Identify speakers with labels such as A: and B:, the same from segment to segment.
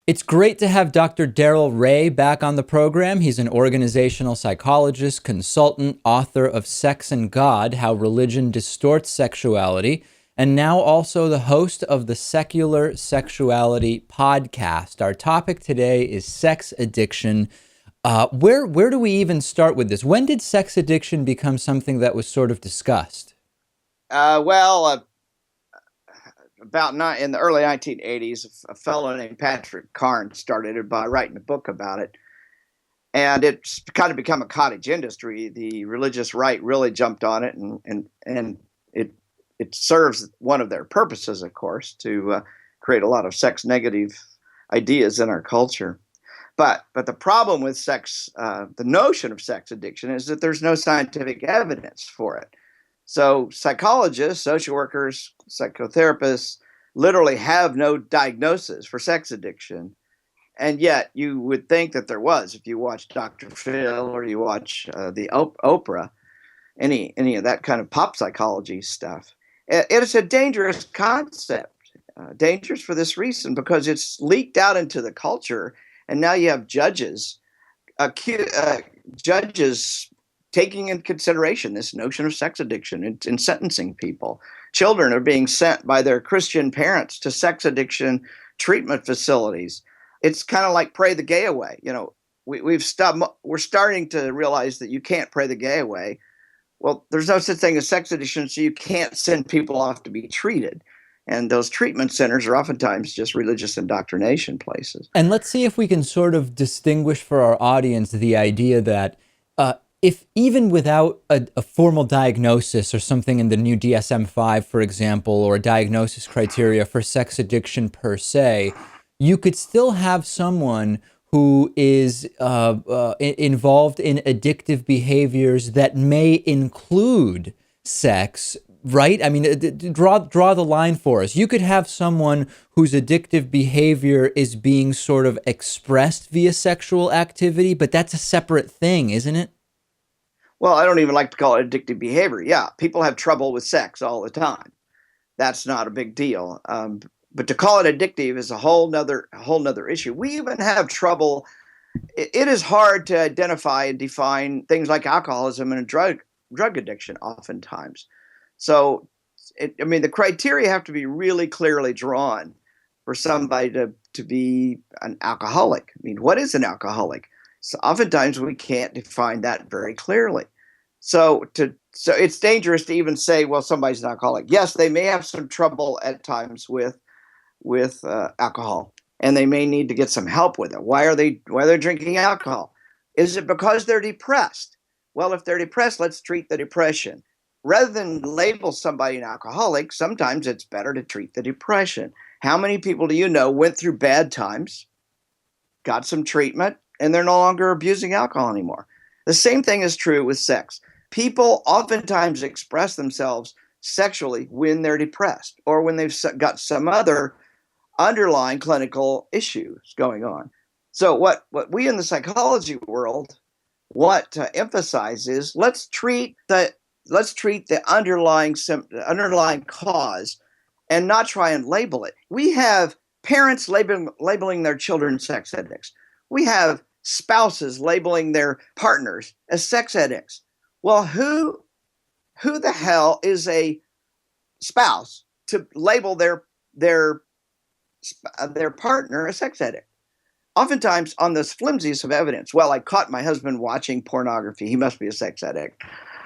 A: It's great to have Dr. Darrel Ray back on the program. He's an organizational psychologist, consultant, author of Sex and God, How Religion Distorts Sexuality, and now also the host of the Secular Sexuality podcast. Our topic today is sex addiction. Where do we even start with this? When did sex addiction become something that was sort of discussed?
B: In the early 1980s, a fellow named Patrick Carnes started it by writing a book about it. And it's kind of become a cottage industry. The religious right really jumped on it, and it serves one of their purposes, of course, to create a lot of sex negative ideas in our culture. But the problem with sex, the notion of sex addiction, is that there's no scientific evidence for it. So psychologists, social workers, psychotherapists literally have no diagnosis for sex addiction. And yet you would think that there was if you watch Dr. Phil or you watch the Oprah, any of that kind of pop psychology stuff. It is a dangerous concept, dangerous for this reason, because it's leaked out into the culture. And now you have judges taking into consideration this notion of sex addiction in sentencing people. Children are being sent by their Christian parents to sex addiction treatment facilities. It's kind of like pray the gay away. You know, we're starting to realize that you can't pray the gay away. Well, there's no such thing as sex addiction, so you can't send people off to be treated. And those treatment centers are oftentimes just religious indoctrination places.
A: And let's see if we can sort of distinguish for our audience the idea that if even without a formal diagnosis or something in the new DSM-5, for example, or a diagnosis criteria for sex addiction per se, you could still have someone who is involved in addictive behaviors that may include sex, right? I mean, draw the line for us. You could have someone whose addictive behavior is being sort of expressed via sexual activity, but that's a separate thing, isn't it?
B: Well, I don't even like to call it addictive behavior. Yeah, people have trouble with sex all the time. That's not a big deal. But to call it addictive is a whole nother issue. We even have trouble. It is hard to identify and define things like alcoholism and drug addiction oftentimes. So, the criteria have to be really clearly drawn for somebody to be an alcoholic. I mean, what is an alcoholic? So oftentimes we can't define that very clearly. So it's dangerous to even say, well, somebody's an alcoholic. Yes, they may have some trouble at times with alcohol, and they may need to get some help with it. Why are they drinking alcohol? Is it because they're depressed? Well, if they're depressed, let's treat the depression. Rather than label somebody an alcoholic, sometimes it's better to treat the depression. How many people do you know went through bad times, got some treatment, and they're no longer abusing alcohol anymore? The same thing is true with sex. People oftentimes express themselves sexually when they're depressed or when they've got some other underlying clinical issues going on. So what we in the psychology world want to emphasize is let's treat the underlying cause and not try and label it. We have parents labeling their children sex addicts. We have spouses labeling their partners as sex addicts. Well, who the hell is a spouse to label their partner a sex addict? Oftentimes on the flimsiest of evidence. Well, I caught my husband watching pornography. He must be a sex addict.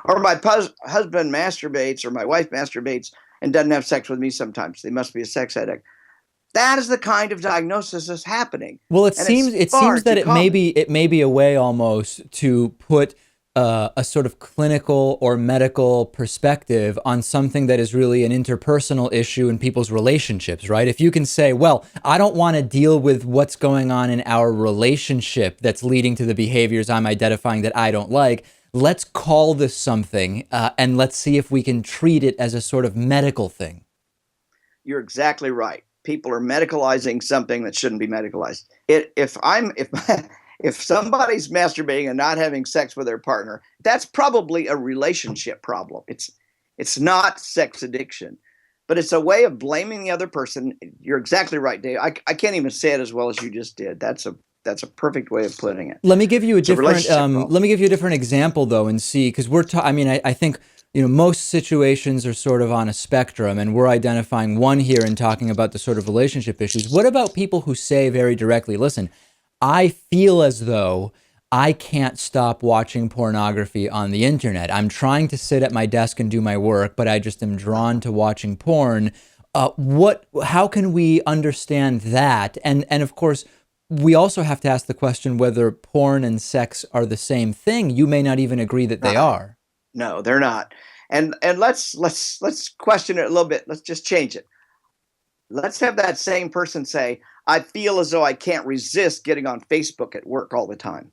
B: Or my husband masturbates, or my wife masturbates and doesn't have sex with me sometimes. They must be a sex addict. That is the kind of diagnosis that's happening.
A: Well, it seems that it may be a way almost to put a sort of clinical or medical perspective on something that is really an interpersonal issue in people's relationships, right? If you can say, well, I don't want to deal with what's going on in our relationship that's leading to the behaviors I'm identifying that I don't like, let's call this something and let's see if we can treat it as a sort of medical thing.
B: You're exactly right. People are medicalizing something that shouldn't be medicalized. If somebody's masturbating and not having sex with their partner, that's probably a relationship problem. It's not sex addiction. but it's a way of blaming the other person. You're exactly right, Dave. I can't even say it as well as you just did. That's a perfect way of putting it.
A: Let me give you a
B: It's a
A: different
B: relationship problem.
A: let me give you a different example though, and see, because I mean, I think, you know, most situations are sort of on a spectrum, and we're identifying one here and talking about the sort of relationship issues. What about people who say very directly, listen, I feel as though I can't stop watching pornography on the internet. I'm trying to sit at my desk and do my work, but I just am drawn to watching porn. How can we understand that? And of course, we also have to ask the question whether porn and sex are the same thing. You may not even agree that they are.
B: No, they're not. And let's question it a little bit. Let's just change it. Let's have that same person say, I feel as though I can't resist getting on Facebook at work all the time.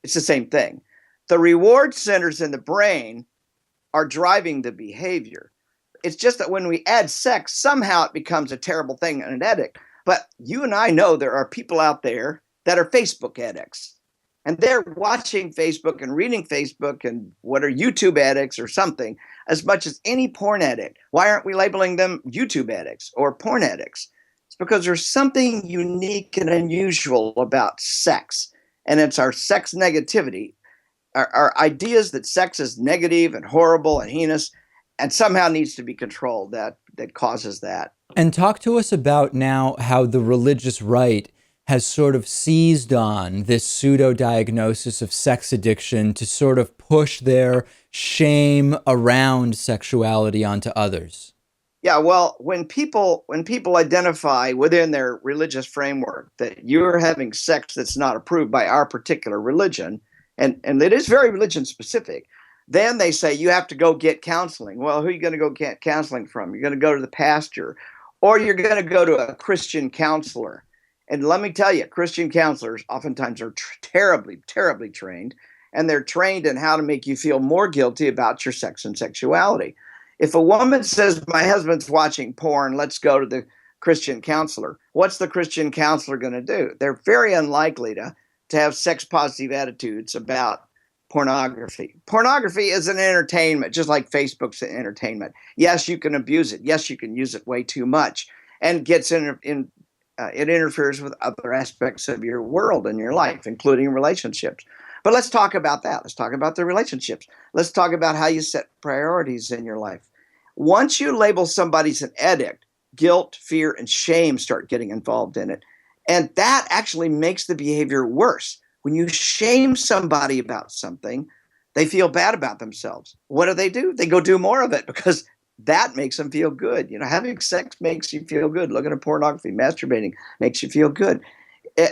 B: It's the same thing. The reward centers in the brain are driving the behavior. It's just that when we add sex, somehow it becomes a terrible thing and an addict. But you and I know there are people out there that are Facebook addicts. And they're watching Facebook and reading Facebook and what are YouTube addicts or something as much as any porn addict. Why aren't we labeling them YouTube addicts or porn addicts? It's because there's something unique and unusual about sex. And it's our sex negativity, our ideas that sex is negative and horrible and heinous and somehow needs to be controlled that causes that.
A: And talk to us about now how the religious right has sort of seized on this pseudo-diagnosis of sex addiction to sort of push their shame around sexuality onto others.
B: Yeah, well, when people identify within their religious framework that you're having sex that's not approved by our particular religion, and it is very religion specific, then they say you have to go get counseling. Well, who are you going to go get counseling from? You're going to go to the pastor, or you're going to go to a Christian counselor. And let me tell you, Christian counselors oftentimes are terribly, terribly trained, and they're trained in how to make you feel more guilty about your sex and sexuality. If a woman says, my husband's watching porn, let's go to the Christian counselor, what's the Christian counselor going to do? They're very unlikely to have sex positive attitudes about pornography. Pornography is an entertainment, just like Facebook's an entertainment. Yes, you can abuse it. Yes, you can use it way too much, and it interferes with other aspects of your world and your life, including relationships. But let's talk about that. Let's talk about the relationships. Let's talk about how you set priorities in your life. Once you label somebody as an addict, guilt, fear, and shame start getting involved in it. And that actually makes the behavior worse. When you shame somebody about something, they feel bad about themselves. What do? They go do more of it because that makes them feel good. You know, having sex makes you feel good. Looking at pornography, masturbating makes you feel good.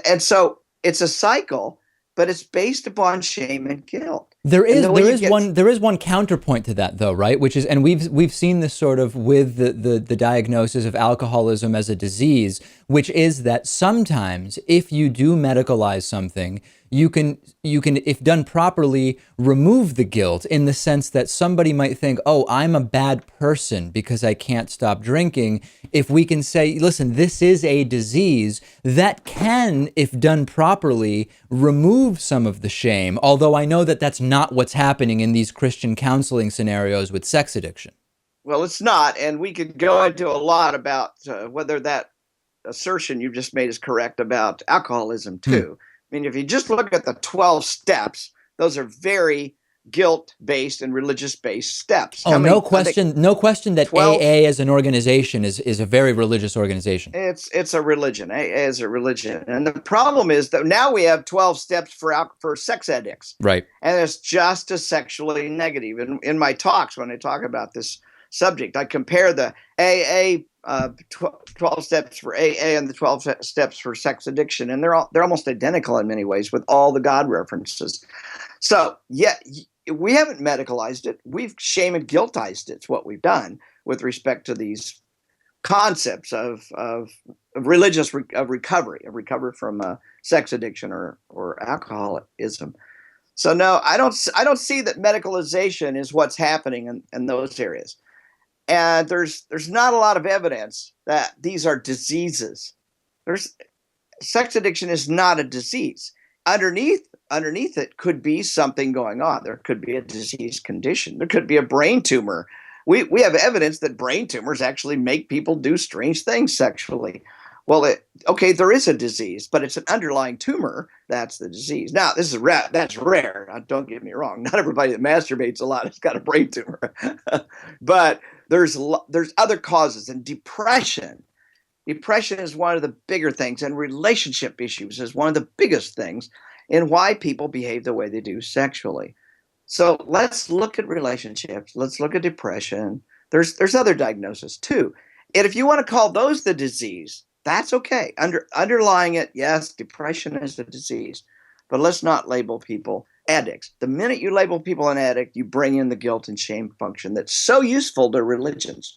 B: And so it's a cycle, but it's based upon shame and guilt.
A: There is one counterpoint to that though, right? Which is, and we've seen this sort of with the diagnosis of alcoholism as a disease, which is that sometimes if you do medicalize something, you can, if done properly, remove the guilt in the sense that somebody might think, oh, I'm a bad person because I can't stop drinking. If we can say, listen, this is a disease that can, if done properly, remove some of the shame. Although I know that that's not what's happening in these Christian counseling scenarios with sex addiction.
B: Well, it's not. And we could go into a lot about whether that assertion you just made is correct about alcoholism too. I mean, if you just look at the 12 steps, those are very guilt-based and religious-based steps.
A: Oh, no question that 12, AA as an organization is a very religious organization.
B: It's a religion. AA is a religion. And the problem is that now we have 12 steps for sex addicts.
A: Right.
B: And it's just as sexually negative. And in my talks, when I talk about this subject, I compare the AA 12 steps for AA and the 12 steps for sex addiction, and they're almost identical in many ways with all the God references. So, yeah, we haven't medicalized it. We've shame and guiltized it. It's what we've done with respect to these concepts of religious recovery from sex addiction or alcoholism. So, no, I don't see that medicalization is what's happening in those areas. And there's not a lot of evidence that these are diseases. Sex addiction is not a disease. Underneath it could be something going on. There could be a disease condition. There could be a brain tumor we have evidence that brain tumors actually make people do strange things sexually. Well, okay, there is a disease, but it's an underlying tumor. That's the disease. Now, this is that's rare. Now, don't get me wrong. Not everybody that masturbates a lot has got a brain tumor, but there's other causes. And depression is one of the bigger things, and relationship issues is one of the biggest things in why people behave the way they do sexually. So let's look at relationships. Let's look at depression. There's other diagnoses too. And if you want to call those the disease, that's okay. Underlying it, yes, depression is a disease, but let's not label people addicts. The minute you label people an addict, you bring in the guilt and shame function that's so useful to religions.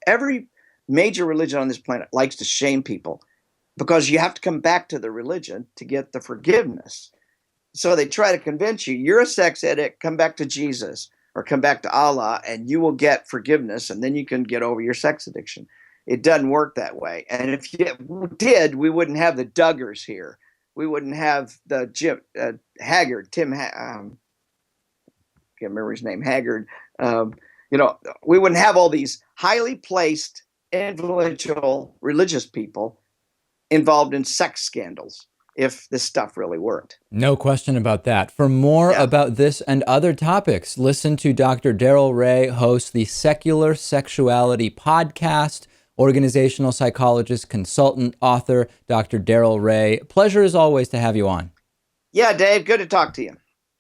B: Every major religion on this planet likes to shame people because you have to come back to the religion to get the forgiveness. So they try to convince you, you're a sex addict, come back to Jesus or come back to Allah and you will get forgiveness and then you can get over your sex addiction. It doesn't work that way. And if it did, we wouldn't have the Duggars here. We wouldn't have the Haggard, can't remember his name, Haggard. We wouldn't have all these highly placed, influential religious people involved in sex scandals if this stuff really worked.
A: No question about that. For more about this and other topics, listen to Dr. Darrel Ray host the Secular Sexuality podcast. Organizational psychologist, consultant, author, Dr. Darrel Ray. Pleasure as always to have you on.
B: Yeah, Dave, good to talk to you.